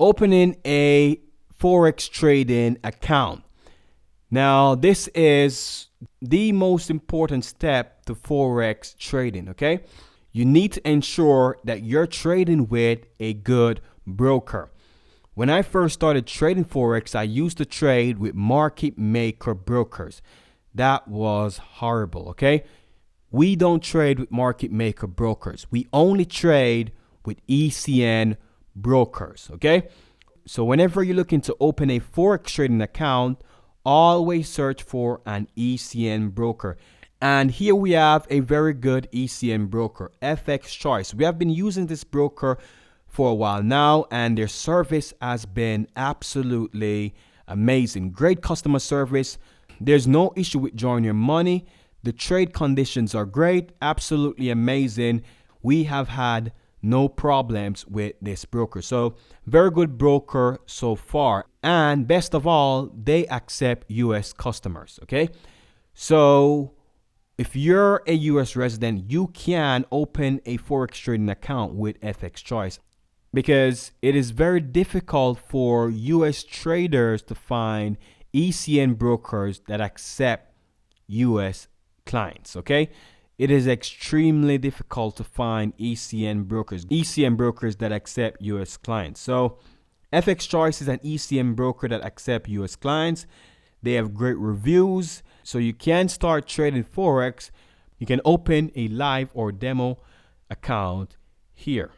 opening a Forex trading account. Now, this is the most important step to Forex trading, okay? You need to ensure that you're trading with a good broker. When I first started trading Forex, I used to trade with market maker brokers. That was horrible, okay? We don't trade with market maker brokers. We only trade with ECN brokers, okay? So whenever you're looking to open a Forex trading account, always search for an ECN broker. And here we have a very good ECN broker, FX Choice. We have been using this broker for a while now, and their service has been absolutely amazing. Great customer service. There's no issue with drawing your money. The trade conditions are great, absolutely amazing. We have had no problems with this broker. So very good broker so far. And best of all, they accept US customers, okay? So if you're a US resident, you can open a Forex trading account with FX Choice, because it is very difficult for US traders to find ECN brokers that accept US clients, okay? It is extremely difficult to find ECN brokers that accept US clients. So FX Choice is an ECN broker that accepts US clients. They have great reviews. So you can start trading Forex. You can open a live or demo account here.